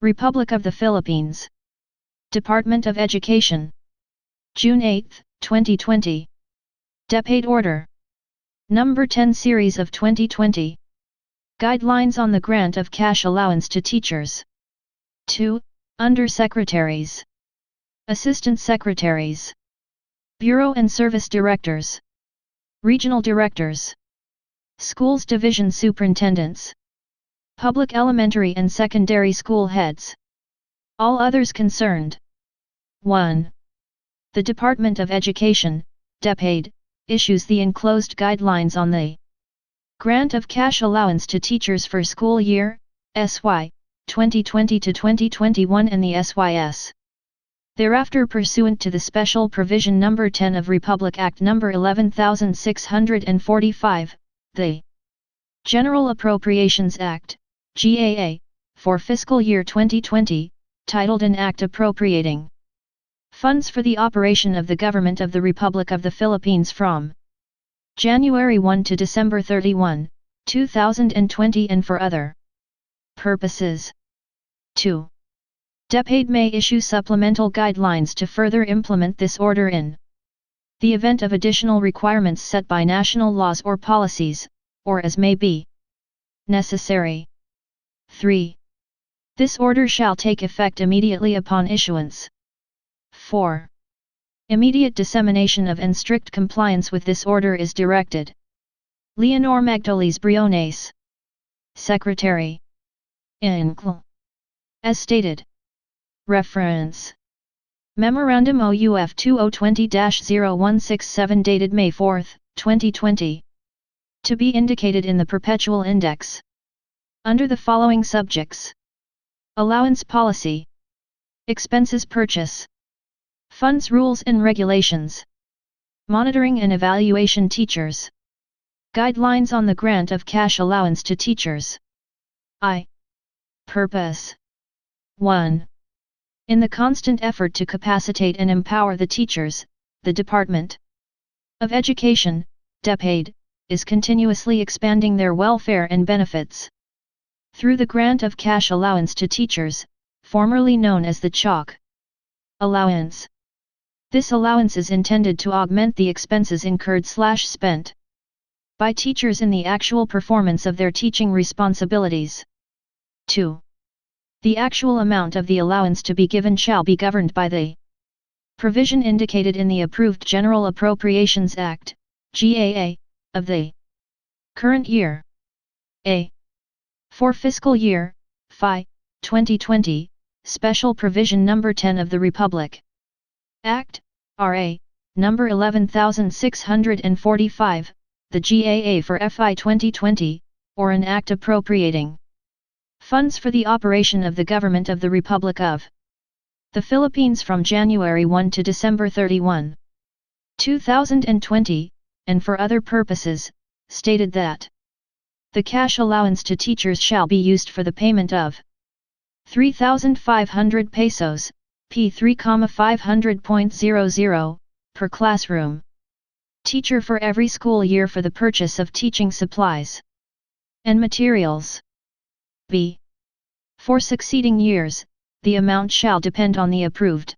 Republic of the Philippines. Department of Education. June 8, 2020. DepEd Order. Number 10 Series of 2020. Guidelines on the grant of cash allowance to teachers. 2. Under-secretaries, Assistant Secretaries, Bureau and Service Directors, Regional Directors, Schools Division Superintendents, Public Elementary and Secondary School Heads. All others concerned. 1. The Department of Education, DepEd, issues the enclosed guidelines on the grant of cash allowance to teachers for school year, SY, 2020 to 2021 and the SYS. Thereafter, pursuant to the Special Provision No. 10 of Republic Act No. 11,645, the General Appropriations Act, GAA, for fiscal year 2020, titled an Act appropriating funds for the operation of the Government of the Republic of the Philippines from January 1 to December 31, 2020 and for other purposes. 2. DepEd may issue supplemental guidelines to further implement this order in the event of additional requirements set by national laws or policies, or as may be necessary. 3. This order shall take effect immediately upon issuance. 4. Immediate dissemination of and strict compliance with this order is directed. Leonor Magdalene Briones, Secretary. Incl. As stated. Reference. Memorandum OUF 2020-0167 dated May 4, 2020. To be indicated in the Perpetual Index. Under the following subjects: Allowance Policy, Expenses Purchase, Funds Rules and Regulations, Monitoring and Evaluation Teachers, Guidelines on the Grant of Cash Allowance to Teachers. I. Purpose. 1. In the constant effort to capacitate and empower the teachers, the Department of Education, DepEd, is continuously expanding their welfare and benefits through the grant of cash allowance to teachers, formerly known as the CHOC allowance. This allowance is intended to augment the expenses incurred/spent by teachers in the actual performance of their teaching responsibilities. 2. The actual amount of the allowance to be given shall be governed by the provision indicated in the approved General Appropriations Act, GAA, of the current year. A. For fiscal year, FY, 2020, Special Provision No. 10 of the Republic Act, RA, No. 11,645, the GAA for FY 2020, or an Act appropriating funds for the operation of the Government of the Republic of the Philippines from January 1 to December 31, 2020, and for other purposes, stated that the cash allowance to teachers shall be used for the payment of 3,500 pesos, P3,500.00, per classroom teacher for every school year for the purchase of teaching supplies and materials. B. For succeeding years, the amount shall depend on the approved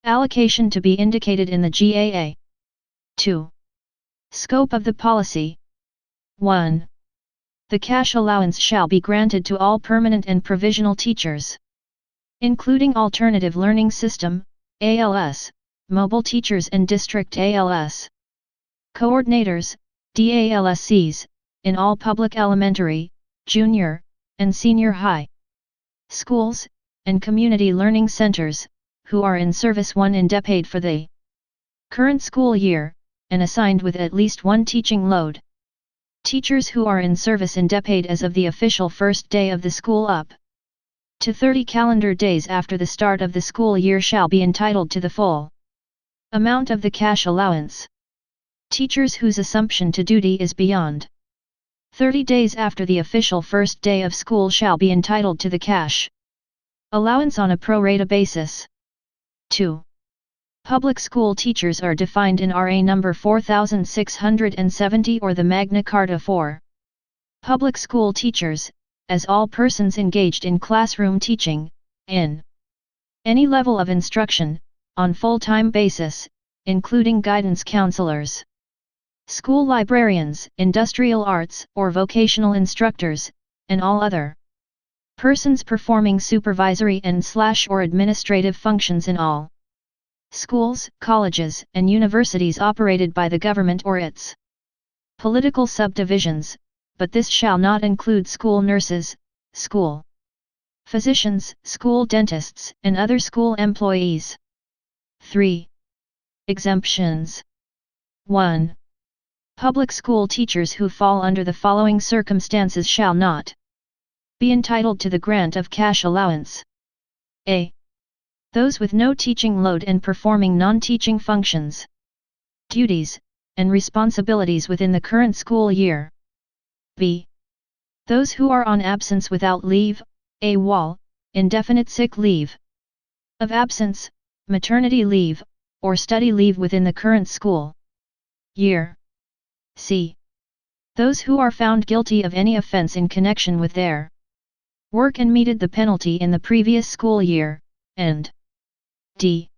allocation to be indicated in the GAA. 2. Scope of the policy. 1. The cash allowance shall be granted to all permanent and provisional teachers, including Alternative Learning System, ALS, mobile teachers and district ALS coordinators, DALSCs, in all public elementary, junior, and senior high schools, and community learning centers, who are in Service 1 in DepEd for the current school year, and assigned with at least one teaching load. Teachers who are in service in DepEd as of the official first day of the school up to 30 calendar days after the start of the school year shall be entitled to the full amount of the cash allowance. Teachers whose assumption to duty is beyond 30 days after the official first day of school shall be entitled to the cash allowance on a pro rata basis. 2. Public school teachers are defined in RA number 4670 or the Magna Carta for public school teachers, as all persons engaged in classroom teaching, in any level of instruction, on full-time basis, including guidance counselors, school librarians, industrial arts or vocational instructors, and all other persons performing supervisory and/or administrative functions in all schools, colleges, and universities operated by the government or its political subdivisions, but this shall not include school nurses, school physicians, school dentists, and other school employees. 3. Exemptions. 1. Public school teachers who fall under the following circumstances shall not be entitled to the grant of cash allowance. A. Those with no teaching load and performing non-teaching functions, duties, and responsibilities within the current school year. B. Those who are on absence without leave, AWOL, indefinite sick leave of absence, maternity leave, or study leave within the current school year. C. Those who are found guilty of any offense in connection with their work and meted the penalty in the previous school year, and D.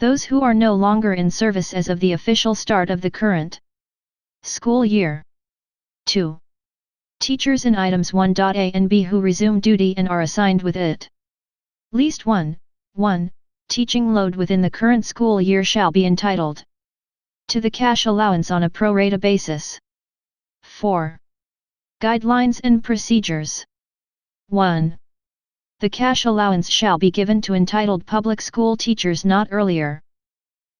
Those who are no longer in service as of the official start of the current school year. 2. Teachers in items 1.a and b who resume duty and are assigned with at least 1 teaching load within the current school year shall be entitled to the cash allowance on a pro rata basis. 4. Guidelines and procedures. 1. The cash allowance shall be given to entitled public school teachers not earlier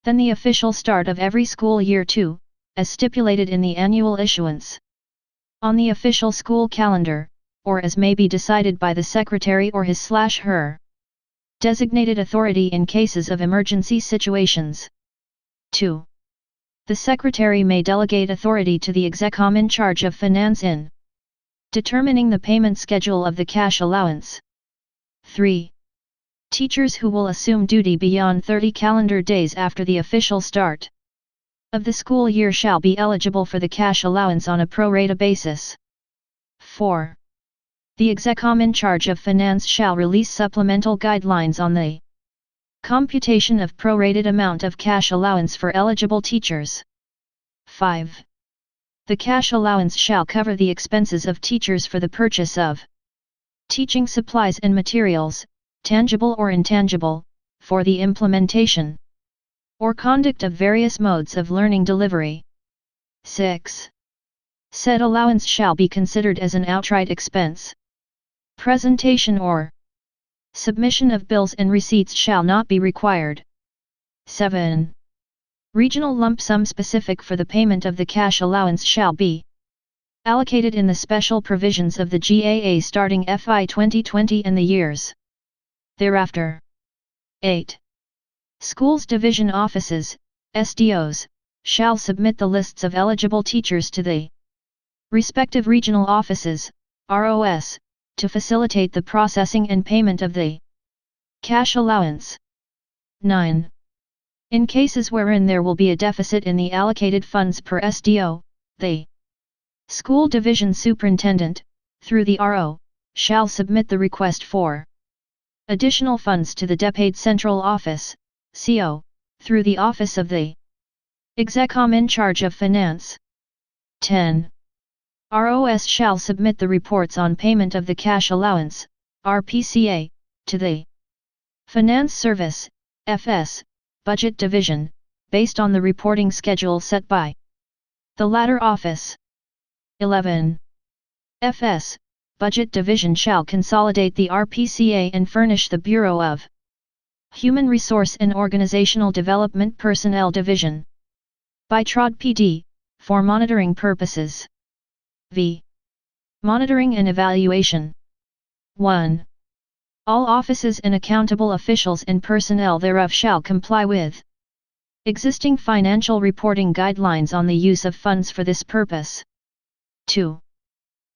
than the official start of every school year. 2. As stipulated in the annual issuance on the official school calendar, or as may be decided by the Secretary or his/her designated authority in cases of emergency situations. 2. The Secretary may delegate authority to the Execom in charge of finance in determining the payment schedule of the cash allowance. 3. Teachers who will assume duty beyond 30 calendar days after the official start of the school year shall be eligible for the cash allowance on a pro rata basis. 4. The Execom in charge of finance shall release supplemental guidelines on the computation of prorated amount of cash allowance for eligible teachers. 5. The cash allowance shall cover the expenses of teachers for the purchase of teaching supplies and materials, tangible or intangible, for the implementation or conduct of various modes of learning delivery. 6. Said allowance shall be considered as an outright expense. Presentation or submission of bills and receipts shall not be required. 7. Regional lump sum specific for the payment of the cash allowance shall be allocated in the special provisions of the GAA starting FY 2020 and the years thereafter. 8. Schools Division Offices, SDOs, shall submit the lists of eligible teachers to the respective regional offices, ROS, to facilitate the processing and payment of the cash allowance. 9. In cases wherein there will be a deficit in the allocated funds per SDO, the school division superintendent, through the RO, shall submit the request for additional funds to the DEPAID Central Office, CO, through the Office of the Execom in charge of finance. 10. ROS shall submit the reports on payment of the cash allowance, RPCA, to the Finance Service, FS, Budget Division, based on the reporting schedule set by the latter office. 11. FS, Budget Division shall consolidate the RPCA and furnish the Bureau of Human Resource and Organizational Development Personnel Division by TROD PD, for monitoring purposes. V. Monitoring and Evaluation. 1. All offices and accountable officials and personnel thereof shall comply with existing financial reporting guidelines on the use of funds for this purpose. 2.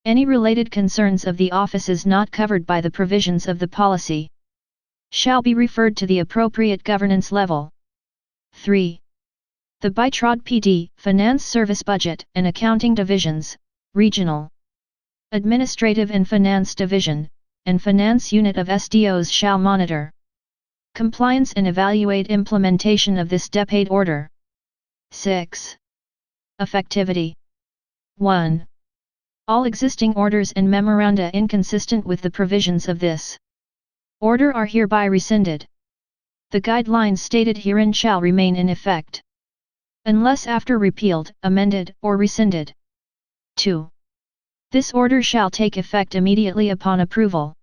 Any related concerns of the offices not covered by the provisions of the policy shall be referred to the appropriate governance level. 3. The BITROD PD, Finance Service Budget and Accounting Divisions, Regional Administrative and Finance Division, and Finance Unit of SDOs shall monitor compliance and evaluate implementation of this DEP order. 6. Effectivity. 1. All existing orders and memoranda inconsistent with the provisions of this order are hereby rescinded. The guidelines stated herein shall remain in effect, unless after repealed, amended, or rescinded. 2. This order shall take effect immediately upon approval.